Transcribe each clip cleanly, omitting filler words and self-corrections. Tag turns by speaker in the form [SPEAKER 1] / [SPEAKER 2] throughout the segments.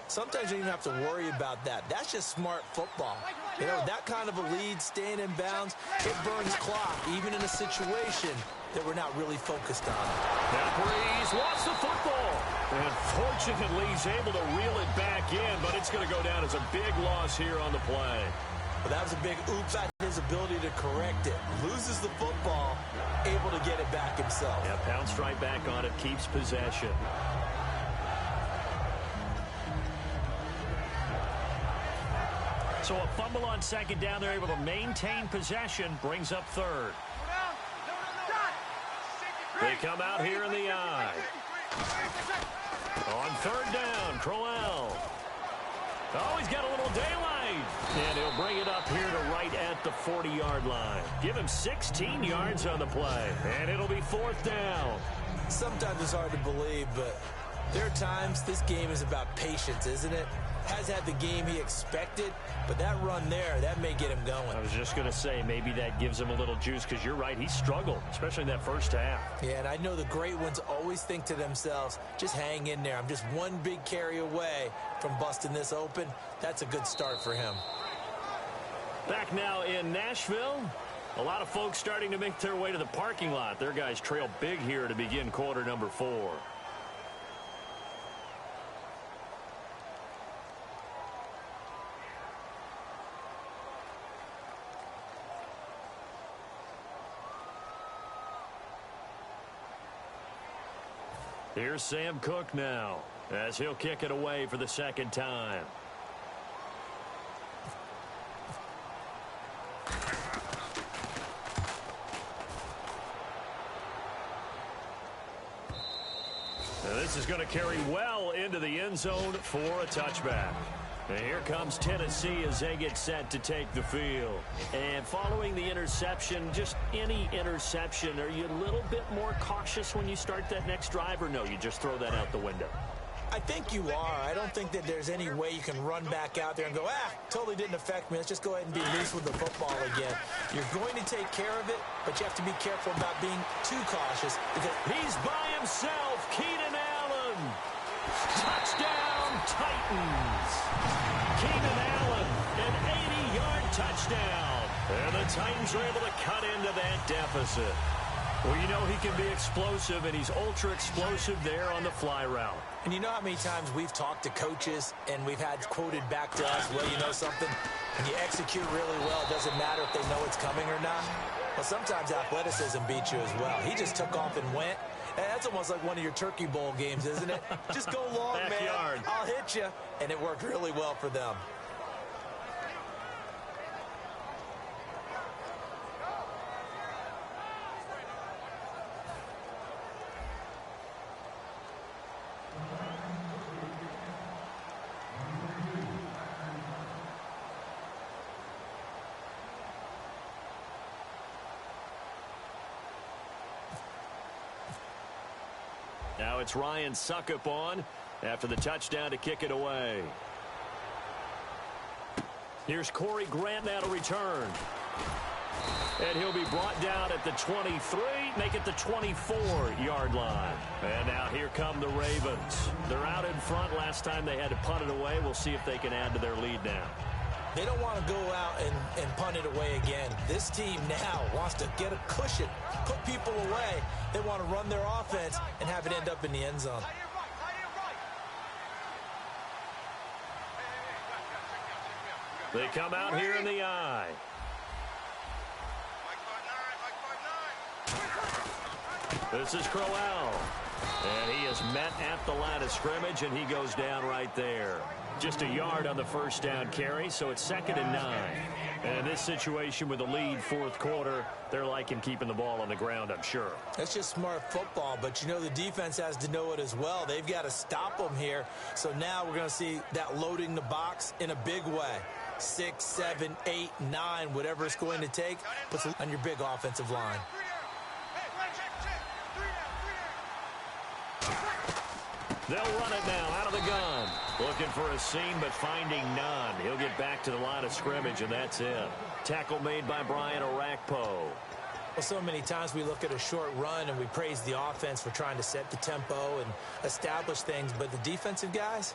[SPEAKER 1] Sometimes you don't even have to worry about that. That's just smart football. You know, that kind of a lead, staying in bounds, it burns clock, even in a situation that we're not really focused on.
[SPEAKER 2] Now Breeze lost the football. And fortunately, he's able to reel it back in, but it's going to go down as a big loss here on the play.
[SPEAKER 1] But that was a big oops at his ability to correct it. Loses the football, able to get it back himself.
[SPEAKER 2] Yeah, pounced right back on it, keeps possession. So a fumble on second down. They're able to maintain possession, brings up third. They come out here in the eye. On third down, Crowell. Oh, he's got a little daylight. And he'll bring it up here to right at the 40-yard line. Give him 16 yards on the play. And it'll be fourth down.
[SPEAKER 1] Sometimes it's hard to believe, but there are times this game is about patience, isn't it? Has had the game he expected, but that run there, that may get him going.
[SPEAKER 2] I was just going to say, maybe that gives him a little juice, because you're right, he struggled, especially in that first half.
[SPEAKER 1] Yeah, and I know the great ones always think to themselves, just hang in there. I'm just one big carry away from busting this open. That's a good start for him.
[SPEAKER 2] Back now in Nashville. A lot of folks starting to make their way to the parking lot. Their guys trail big here to begin quarter number 4. Here's Sam Cook now, as he'll kick it away for the second time. Now this is going to carry well into the end zone for a touchback. And here comes Tennessee as they get set to take the field. And following the interception, just any interception, are you a little bit more cautious when you start that next drive, or no, you just throw that out the window?
[SPEAKER 1] I think you are. I don't think that there's any way you can run back out there and go, totally didn't affect me. Let's just go ahead and be loose with the football again. You're going to take care of it, but you have to be careful about being too cautious. Because
[SPEAKER 2] he's by himself, Keenan Allen. Touchdown, Titans. Keenan Allen, an 80-yard touchdown. And the Titans are able to cut into that deficit. Well, you know he can be explosive, and he's ultra-explosive there on the fly route.
[SPEAKER 1] And you know how many times we've talked to coaches and we've had quoted back to us, well, you know something? When you execute really well, it doesn't matter if they know it's coming or not. Well, sometimes athleticism beats you as well. He just took off and went. And that's almost like one of your Turkey Bowl games, isn't it? Just go long,
[SPEAKER 2] Backyard.
[SPEAKER 1] Man. I'll hit you. And it worked really well for them.
[SPEAKER 2] Now it's Ryan Suckup on after the touchdown to kick it away. Here's Corey Grant now to return. And he'll be brought down at the 23, make it the 24-yard line. And now here come the Ravens. They're out in front. Last time they had to punt it away. We'll see if they can add to their lead now.
[SPEAKER 1] They don't want to go out and punt it away again. This team now wants to get a cushion, put people away. They want to run their offense and have it end up in the end zone.
[SPEAKER 2] They come out here in the eye. This is Crowell. And he is met at the line of scrimmage, and he goes down right there. Just a yard on the first down carry, so it's 2nd and 9. And in this situation with the lead fourth quarter, they're liking keeping the ball on the ground, I'm sure.
[SPEAKER 1] That's just smart football, but you know the defense has to know it as well. They've got to stop them here. So now we're going to see that loading the box in a big way. 6, 7, 8, 9, whatever it's going to take, puts it on your big offensive line.
[SPEAKER 2] They'll run it now out of the gun. Looking for a seam, but finding none. He'll get back to the line of scrimmage, and that's it. Tackle made by Brian Orakpo.
[SPEAKER 1] Well, so many times we look at a short run and we praise the offense for trying to set the tempo and establish things, but the defensive guys,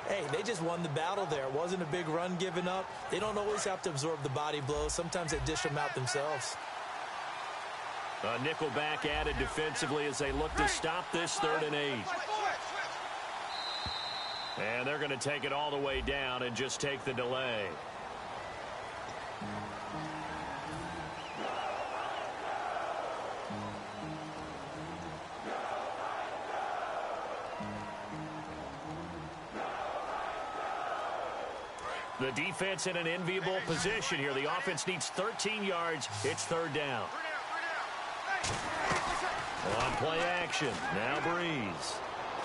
[SPEAKER 1] Hey, they just won the battle there. It wasn't a big run given up. They don't always have to absorb the body blows. Sometimes they dish them out themselves.
[SPEAKER 2] A nickel back added defensively as they look to stop this 3rd and 8. And they're going to take it all the way down and just take the delay. The defense in an enviable position here. The offense needs 13 yards. It's 3rd down. On play action. Now Breeze.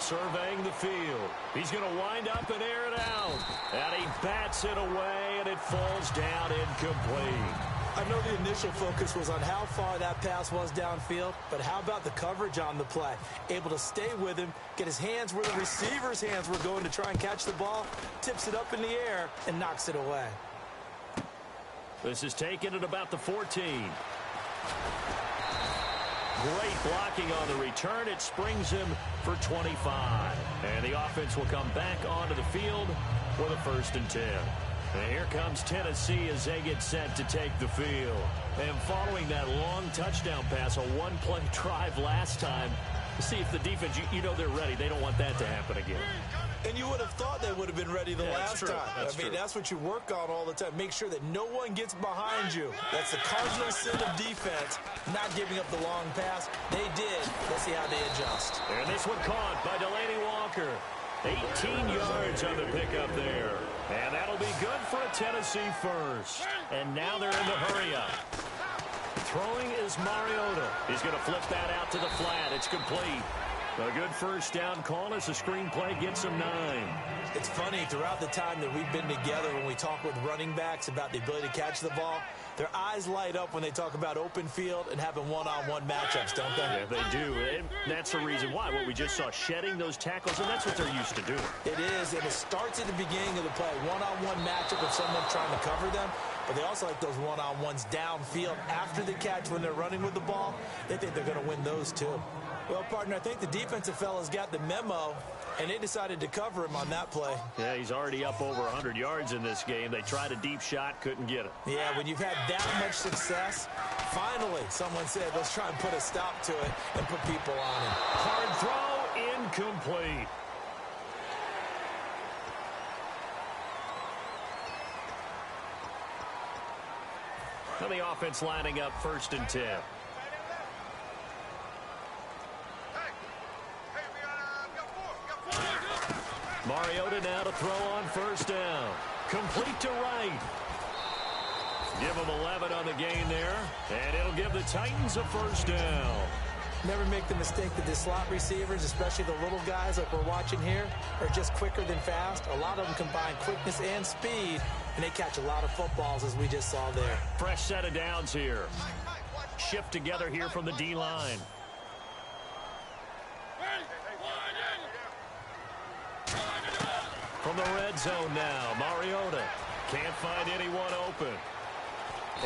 [SPEAKER 2] Surveying the field. He's going to wind up and air it out. And he bats it away, and it falls down incomplete.
[SPEAKER 1] I know the initial focus was on how far that pass was downfield, but how about the coverage on the play? Able to stay with him, get his hands where the receiver's hands were going to try and catch the ball, tips it up in the air, and knocks it away.
[SPEAKER 2] This is taken at about the 14. Great blocking on the return. It springs him for 25. And the offense will come back onto the field with a 1st and 10. And here comes Tennessee as they get set to take the field. And following that long touchdown pass, a one-play drive last time, see if the defense, you know they're ready. They don't want that to happen again.
[SPEAKER 1] And you would have thought they would have been ready the last time. That's what you work on all the time. Make sure that no one gets behind you. That's the cardinal sin of defense, not giving up the long pass. They did. Let's see how they adjust.
[SPEAKER 2] And this one caught by Delaney Walker. 18 yards on the pickup there. And that'll be good for a Tennessee 1st. And now they're in the hurry-up. Throwing is Mariota. He's going to flip that out to the flat. It's complete. A good 1st down call as the screenplay gets him 9.
[SPEAKER 1] It's funny, throughout the time that we've been together, when we talk with running backs about the ability to catch the ball, their eyes light up when they talk about open field and having one-on-one matchups, don't they?
[SPEAKER 2] Yeah, they do. And that's the reason why. What we just saw, shedding those tackles, and that's what they're used to doing.
[SPEAKER 1] It is, and it starts at the beginning of the play. One-on-one matchup with someone trying to cover them. But they also like those one-on-ones downfield after the catch when they're running with the ball. They think they're going to win those too. Well, partner, I think the defensive fellas got the memo, and they decided to cover him on that play.
[SPEAKER 2] Yeah, he's already up over 100 yards in this game. They tried a deep shot, couldn't get it.
[SPEAKER 1] Yeah, when you've had that much success, finally someone said, let's try and put a stop to it and put people on him.
[SPEAKER 2] Hard throw, incomplete. Now the offense lining up 1st and 10. Mariota now to throw on 1st down. Complete to right. Give them 11 on the gain there, and it'll give the Titans a 1st down.
[SPEAKER 1] Never make the mistake that the slot receivers, especially the little guys like we're watching here, are just quicker than fast. A lot of them combine quickness and speed, and they catch a lot of footballs, as we just saw there.
[SPEAKER 2] Fresh set of downs here. Shift together here from the D-line. From the red zone now, Mariota can't find anyone open.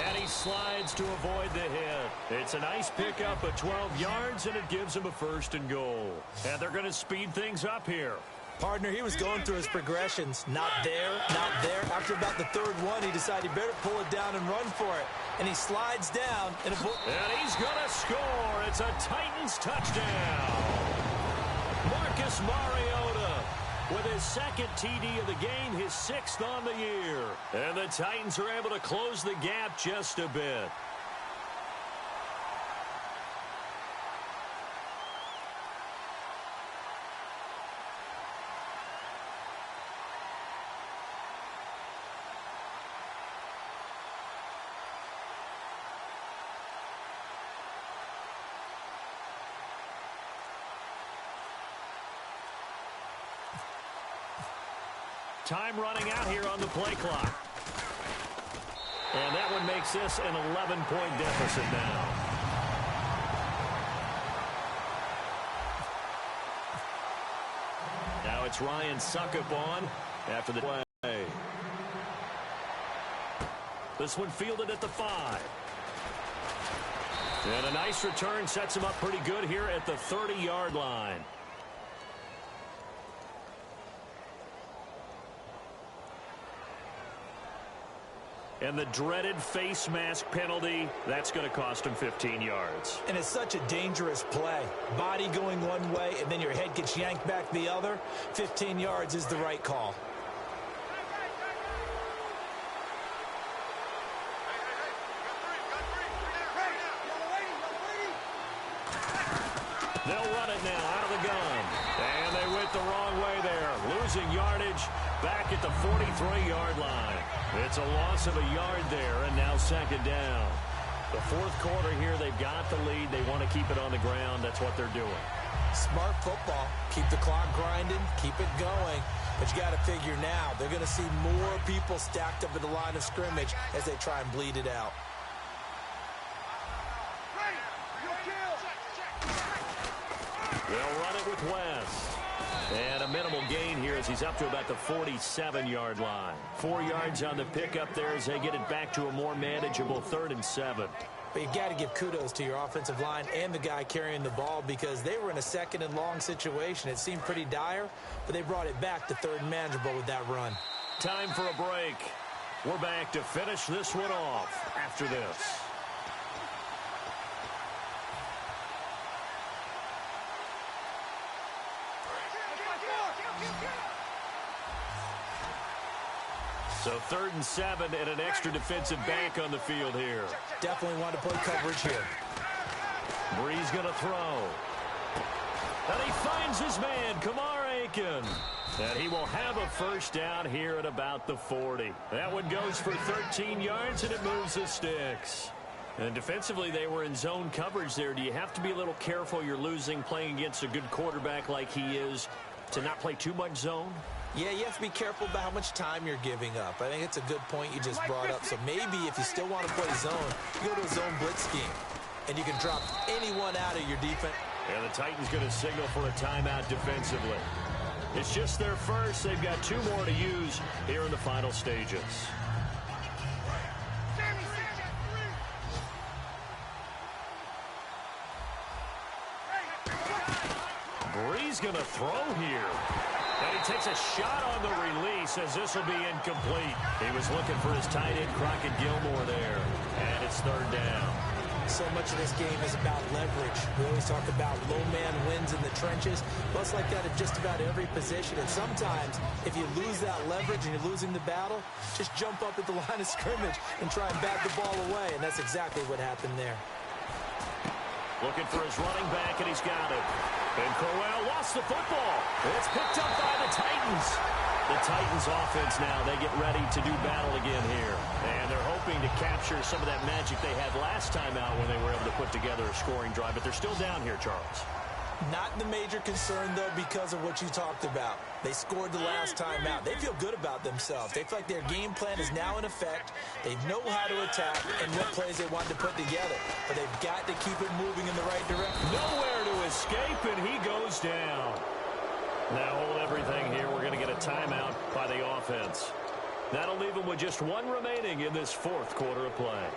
[SPEAKER 2] And he slides to avoid the hit. It's a nice pickup of 12 yards, and it gives him a 1st and goal. And they're going to speed things up here.
[SPEAKER 1] Partner, he was going through his progressions. Not there, not there. After about the 3rd one, he decided he better pull it down and run for it. And he slides down. And
[SPEAKER 2] he's going to score. It's a Titans touchdown. Marcus Mariota with his 2nd TD of the game, his 6th on the year. And the Titans are able to close the gap just a bit. Time running out here on the play clock. And that one makes this an 11-point deficit now. Now it's Ryan Suckup on after the play. This one fielded at the 5. And a nice return sets him up pretty good here at the 30-yard line. And the dreaded face mask penalty, that's going to cost him 15 yards.
[SPEAKER 1] And it's such a dangerous play. Body going one way, and then your head gets yanked back the other. 15 yards is the right call.
[SPEAKER 2] They'll run it now out of the gun. And they went the wrong way there. Losing yardage back at the 43-yard line. It's a loss of a yard there, and now second down. The fourth quarter here, they've got the lead. They want to keep it on the ground. That's what they're doing.
[SPEAKER 1] Smart football. Keep the clock grinding. Keep it going. But you got to figure now, they're going to see more people stacked up at the line of scrimmage as they try and bleed it out.
[SPEAKER 2] They'll run it with West. And a minimal gain here as he's up to about the 47-yard line. 4 yards on the pickup there as they get it back to a more manageable 3rd and 7.
[SPEAKER 1] But you got to give kudos to your offensive line and the guy carrying the ball because they were in a 2nd and long situation. It seemed pretty dire, but they brought it back to 3rd and manageable with that run.
[SPEAKER 2] Time for a break. We're back to finish this one off after this. So 3rd and 7 and an extra defensive back on the field here.
[SPEAKER 1] Definitely want to play coverage here.
[SPEAKER 2] Bree's going to throw. And he finds his man, Kamar Aiken. And he will have a first down here at about the 40. That one goes for 13 yards, and it moves the sticks. And defensively, they were in zone coverage there. Do you have to be a little careful? You're losing playing against a good quarterback like he is to not play too much zone?
[SPEAKER 1] Yeah, you have to be careful about how much time you're giving up. I think it's a good point you just brought up. So maybe if you still want to play zone, you go to a zone blitz scheme, and you can drop anyone out of your defense.
[SPEAKER 2] And the Titans going to signal for a timeout defensively. It's just their first. They've got 2 more to use here in the final stages. Bree's going to throw here. And he takes a shot on the release as this will be incomplete. He was looking for his tight end, Crockett Gilmore there. And it's 3rd down.
[SPEAKER 1] So much of this game is about leverage. We always talk about low man wins in the trenches. Well, it's like that at just about every position. And sometimes, if you lose that leverage and you're losing the battle, just jump up at the line of scrimmage and try and bat the ball away. And that's exactly what happened there.
[SPEAKER 2] Looking for his running back, and he's got it. And Crowell lost the football. It's picked up by the Titans. The Titans offense now, they get ready to do battle again here. And they're hoping to capture some of that magic they had last time out when they were able to put together a scoring drive. But they're still down here, Charles.
[SPEAKER 1] Not the major concern, though, because of what you talked about. They scored the last time out. They feel good about themselves. They feel like their game plan is now in effect. They know how to attack and what plays they want to put together. But they've got to keep it moving in the right direction.
[SPEAKER 2] Nowhere to escape, and he goes down. Now hold everything here. We're going to get a timeout by the offense. That'll leave them with just 1 remaining in this 4th quarter of play.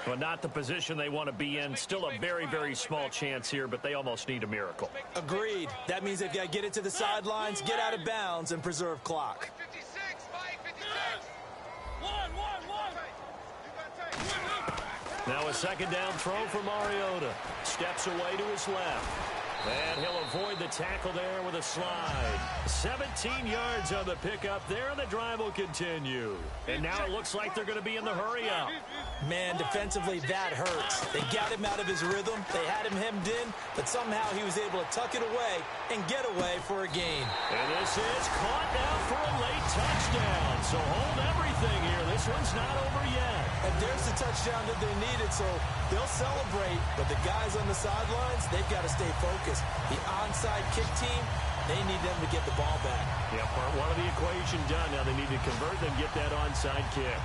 [SPEAKER 2] Well, not the position they want to be in. Still a very, very small chance here, but they almost need a miracle.
[SPEAKER 1] Agreed. That means they've got to get it to the sidelines, get out of bounds, and preserve clock.
[SPEAKER 3] 56, Mike, 56.
[SPEAKER 2] Now a 2nd down throw for Mariota. Steps away to his left. And he'll avoid the tackle there with a slide. 17 yards on the pickup there, and the drive will continue. And now it looks like they're going to be in the hurry up.
[SPEAKER 1] Man, defensively, that hurts. They got him out of his rhythm. They had him hemmed in, but somehow he was able to tuck it away and get away for a gain.
[SPEAKER 2] And this is caught now for a late touchdown. So hold everything here. This one's not over yet.
[SPEAKER 1] And there's the touchdown that they needed, so they'll celebrate. But the guys on the sidelines, they've got to stay focused. The onside kick team, they need them to get the ball back.
[SPEAKER 2] Yeah, part 1 of the equation done. Now they need to convert and get that onside kick.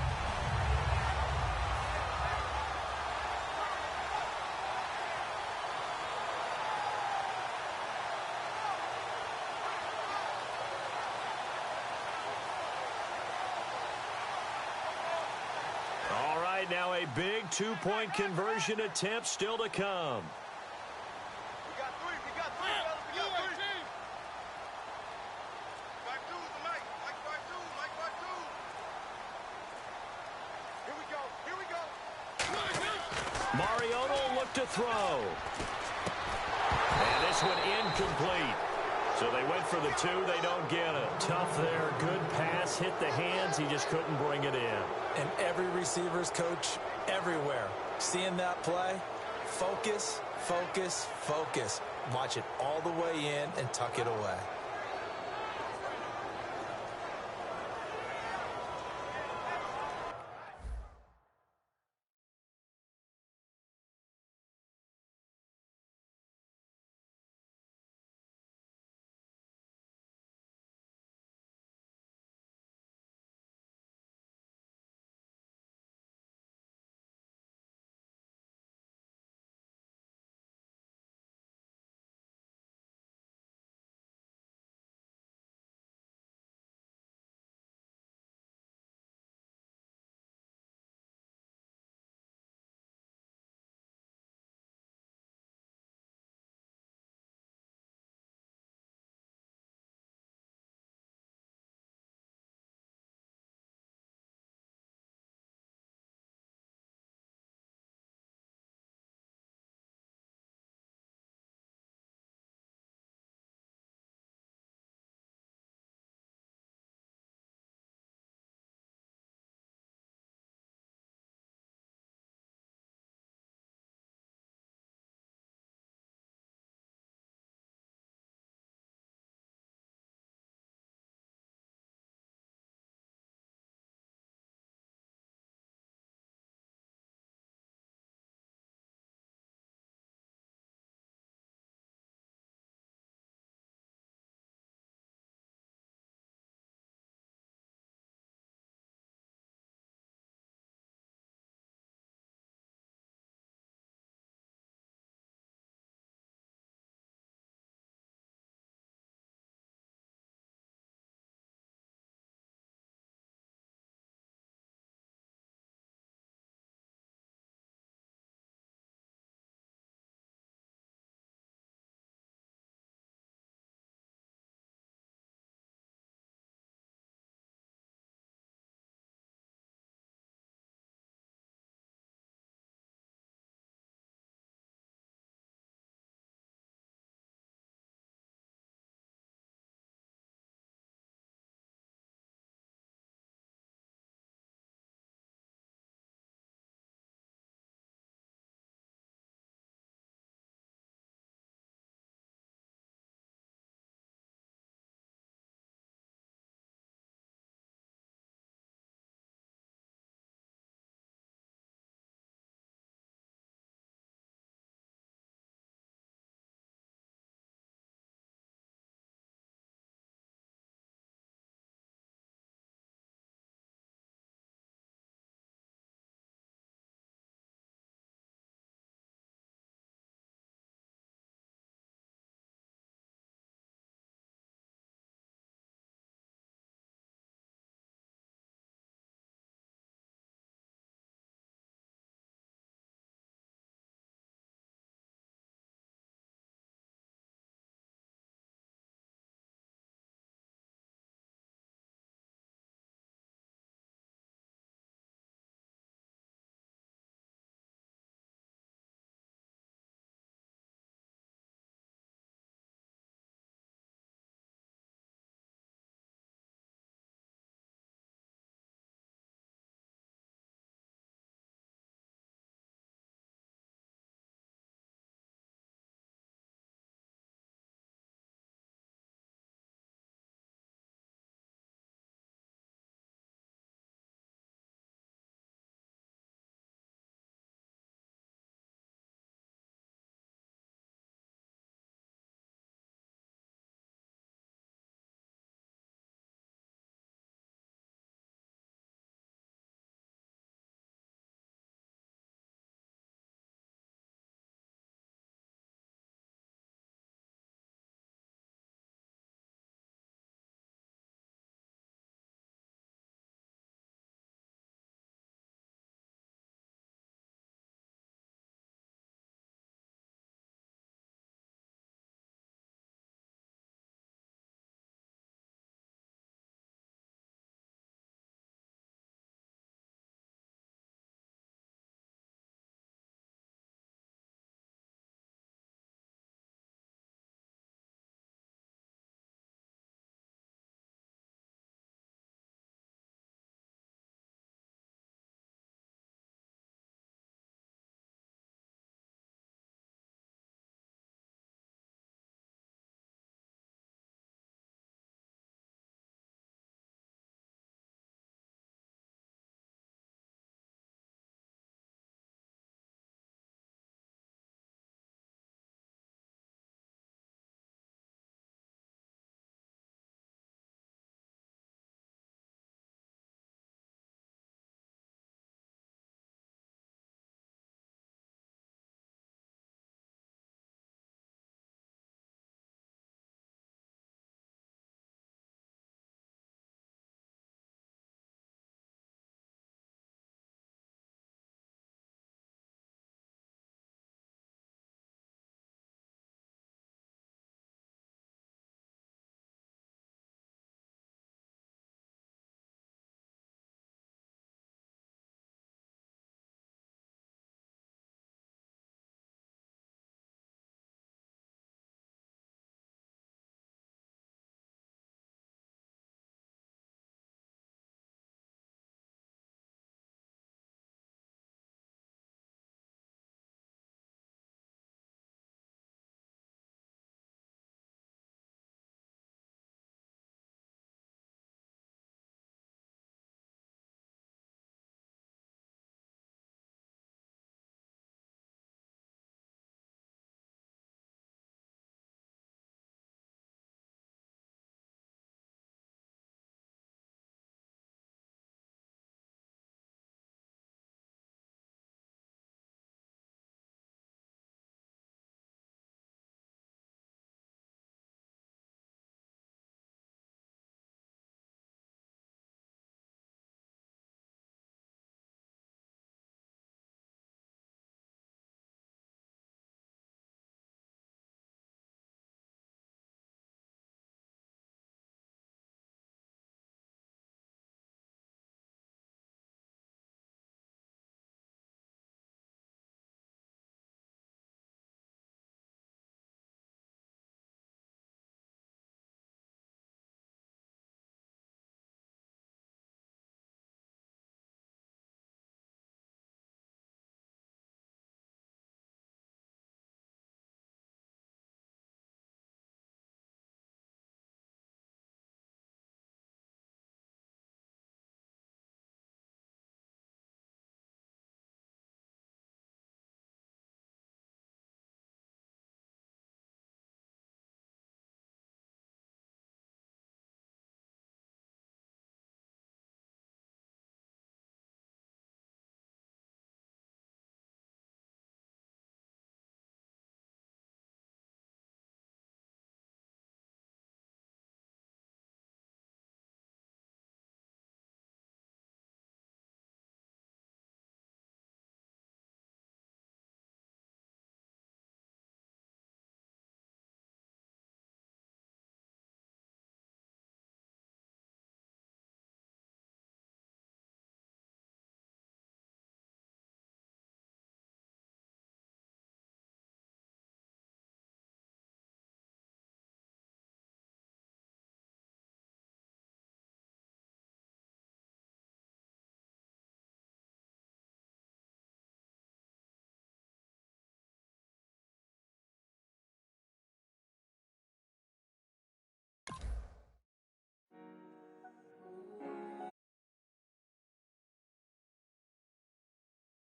[SPEAKER 2] right, now a big two-point conversion attempt still to come.
[SPEAKER 3] We got three, fellas. We got three. Strike two is the Mike. Mike strike two. Here we go.
[SPEAKER 2] Mariota will look to throw. And this one incomplete. So they went for the two. They don't get it. Tough there. Good pass. Hit the hands. He just couldn't bring it in.
[SPEAKER 1] And every receiver's coach everywhere. Seeing that play, focus, focus, focus. Watch it all the way in and tuck it away.